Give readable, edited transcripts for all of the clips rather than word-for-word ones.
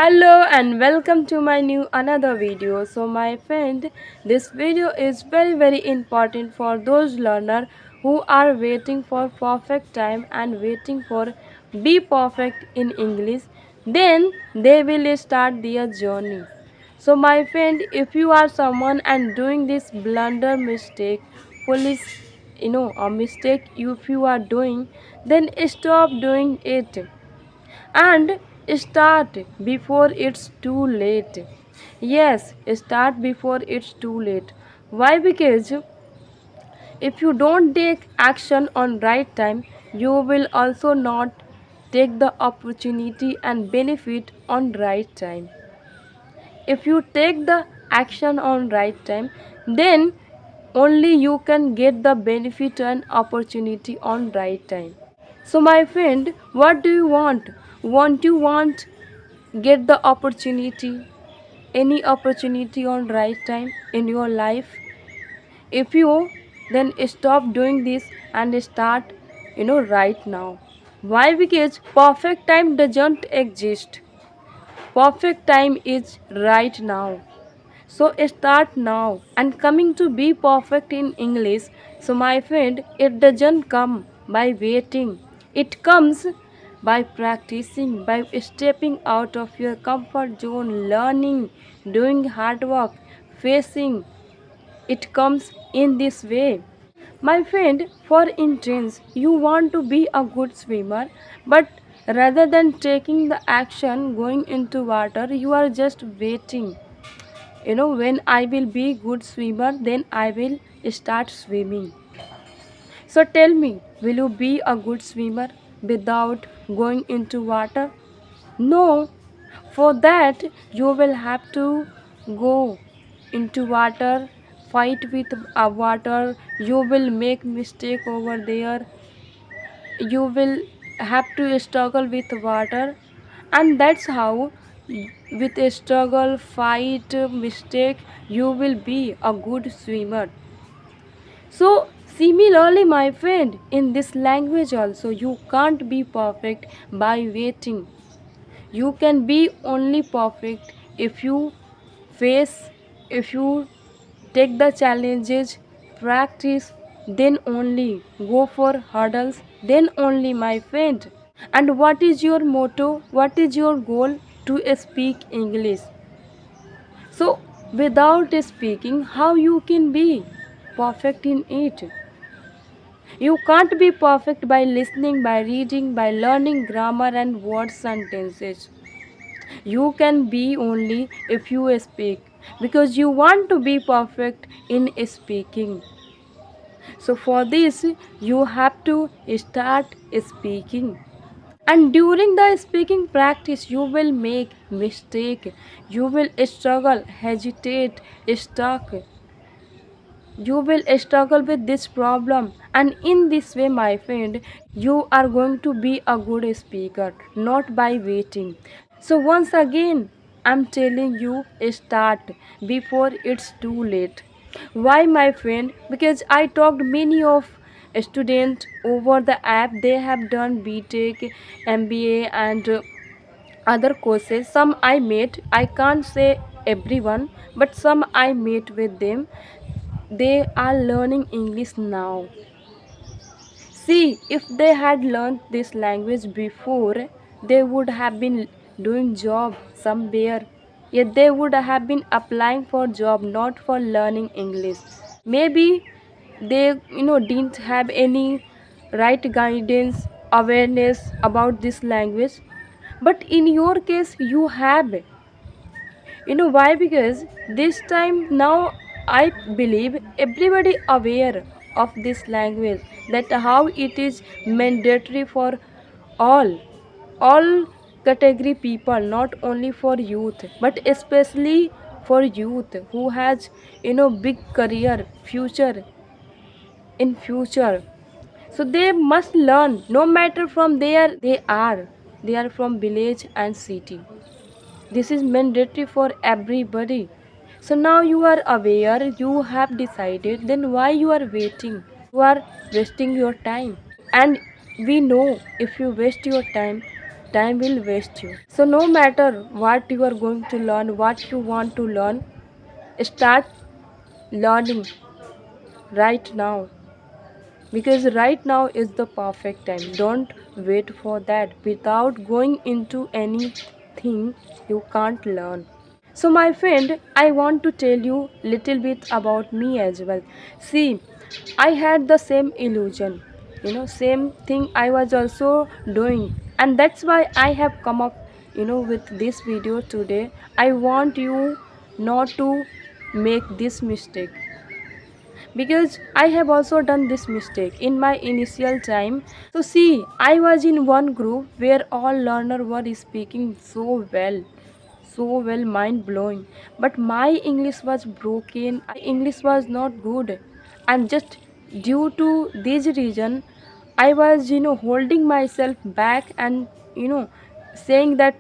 Hello and welcome to my new another video. So my friend, this video is very important for those learner who are waiting for perfect time and waiting for be perfect in English. Then they will start their journey. So my friend, if you are someone and doing this blunder mistake, police a mistake if you are doing, then stop doing it and start before it's too late. Yes, start before it's too late. Why? Because if you don't take action on right time, you will also not take the opportunity and benefit on right time. If you take the action on right time, then only you can get the benefit and opportunity on right time. So my friend, what do you want? Want you want get the opportunity, any opportunity on right time in your life? If you, then stop doing this and start right now. Why? Because perfect time doesn't exist. Perfect time is right now. So start now. And coming to be perfect in English, so my friend, it doesn't come by waiting. It comes by practicing, by stepping out of your comfort zone, learning, doing hard work, facing. It comes in this way. My friend, for instance, you want to be a good swimmer, but rather than taking the action going into water, you are just waiting. When I will be good swimmer, then I will start swimming. So tell me, will you be a good swimmer without going into water? No. For that you will have to go into water, fight with water. You will make mistake over there. You will have to struggle with water, and that's how with a struggle, fight, mistake, you will be a good swimmer. So similarly, my friend, in this language also, you can't be perfect by waiting. You can be only perfect if you face, if you take the challenges, practice, then only go for hurdles, then only, my friend. And what is your motto? What is your goal? To speak English. So without speaking, how you can be perfect in it? You can't be perfect by listening, by reading, by learning grammar and word sentences. You can be only if you speak, because you want to be perfect in speaking. So for this you have to start speaking, and during the speaking practice you will make mistake, you will struggle, hesitate, stuck, you will struggle with this problem, and in this way, my friend, you are going to be a good speaker, not by waiting. So once again, I'm telling you, start before it's too late. Why, my friend? Because I talked many of students over the app. They have done BTech, MBA, and other courses. Some I met, I can't say everyone, but some I met with them. They are learning English now. See, if they had learned this language before, they would have been doing job somewhere. Yet they would have been applying for job, not for learning English. Maybe they didn't have any right guidance, awareness about this language. But in your case, you have. Why? Because this time now I believe everybody aware of this language, that how it is mandatory for all all category people, not only for youth but especially for youth who has big career future in future. So they must learn, no matter from there they are from village and city. This is mandatory for everybody. So now you are aware, you have decided, then why you are waiting? You are wasting your time. And we know, if you waste your time, time will waste you. So no matter what you are going to learn, what you want to learn, start learning right now, because right now is the perfect time. Don't wait for that. Without going into anything, you can't learn. So my friend, I want to tell you little bit about me as well. See, I had the same illusion, same thing I was also doing, and that's why I have come up, with this video today. I want you not to make this mistake, because I have also done this mistake in my initial time. So see, I was in one group where all learners were speaking so well, mind blowing. But my English was broken, English was not good, and just due to this reason, I was, holding myself back and, saying that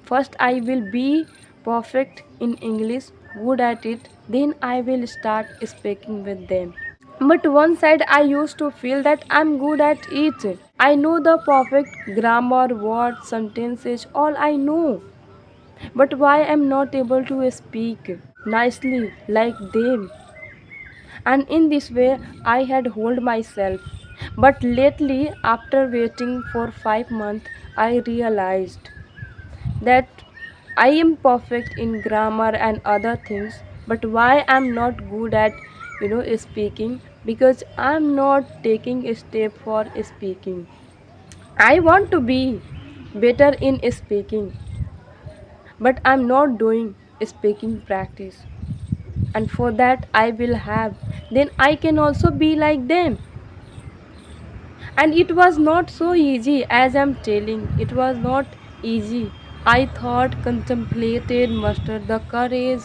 first I will be perfect in English, good at it, then I will start speaking with them. But one side I used to feel that I'm good at it. I know the perfect grammar, words, sentences, all I know. But why I'm not able to speak nicely like them? And in this way I had hold myself. But lately, after waiting for 5 months, I realized that I am perfect in grammar and other things, but why I'm not good at, speaking? Because I'm not taking a step for speaking. I want to be better in speaking, but I'm not doing speaking practice. And for that I will have, then I can also be like them. And it was not so easy, as I'm telling, it was not easy. I thought, contemplated, mustered the courage,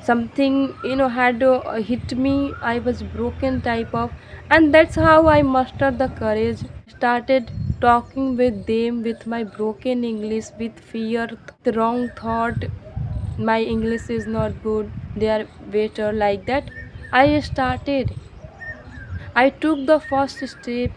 something, had hit me, I was broken type of. And that's how I mustered the courage, started talking with them with my broken English, with fear, the wrong thought, my English is not good, they are better, like that. I started, I took the first step,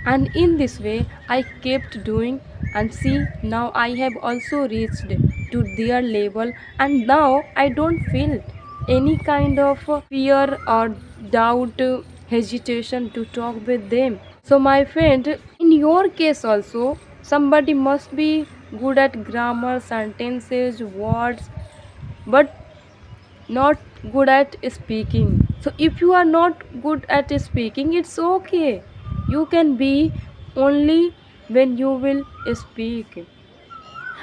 and in this way I kept doing. And see, now I have also reached to their level, and now I don't feel any kind of fear or doubt, hesitation to talk with them. So my friend, in your case also, somebody must be good at grammar, sentences, words, but not good at speaking. So if you are not good at speaking, it's okay. You can be only when you will speak.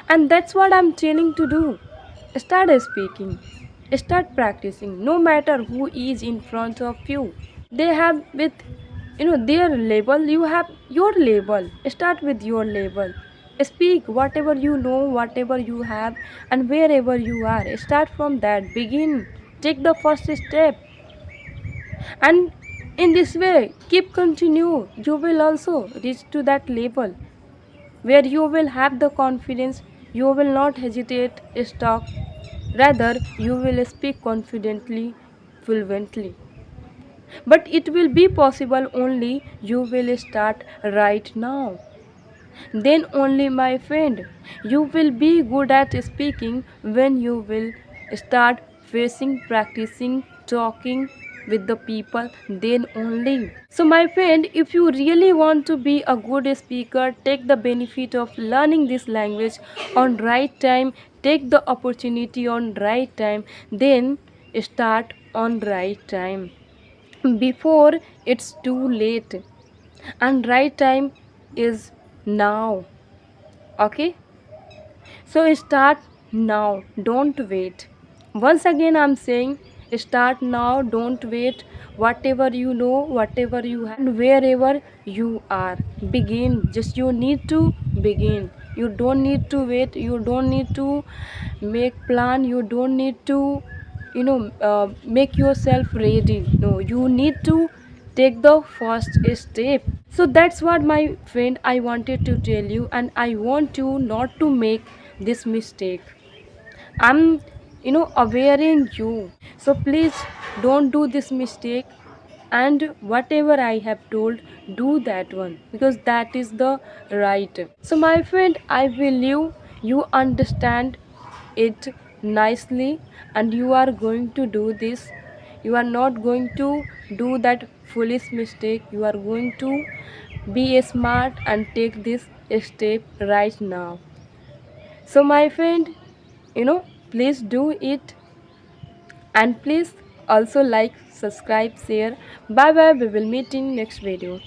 And that's what I'm telling to do. Start speaking. Start practicing. No matter who is in front of you. They have with, their label, you have your label. Start with your label. Speak whatever you know, whatever you have, and wherever you are. Start from that. Begin. Take the first step. And in this way, keep continue. You will also reach to that level where you will have the confidence, you will not hesitate, stop. Rather, you will speak confidently, fluently. But it will be possible only you will start right now. Then only, my friend, you will be good at speaking when you will start facing, practicing, talking with the people, then only. So my friend, if you really want to be a good speaker, take the benefit of learning this language on right time, take the opportunity on right time, then start on right time before it's too late. And right time is now. Okay, so start now, don't wait. Once again I'm saying, start now, don't wait. Whatever you know, whatever you have, and wherever you are, begin. Just you need to begin. You don't need to wait, you don't need to make plan, you don't need to, make yourself ready. No, you need to take the first step. So that's what, my friend, I wanted to tell you, and I want you not to make this mistake. I'm, awareing you. So please don't do this mistake. and whatever I have told, do that one, because that is the right. So my friend, I believe you understand it nicely, and you are going to do this. You are not going to do that foolish mistake. You are going to be smart and take this step right now. So my friend, please do it, and please also like, subscribe, share. Bye bye, we will meet in next video.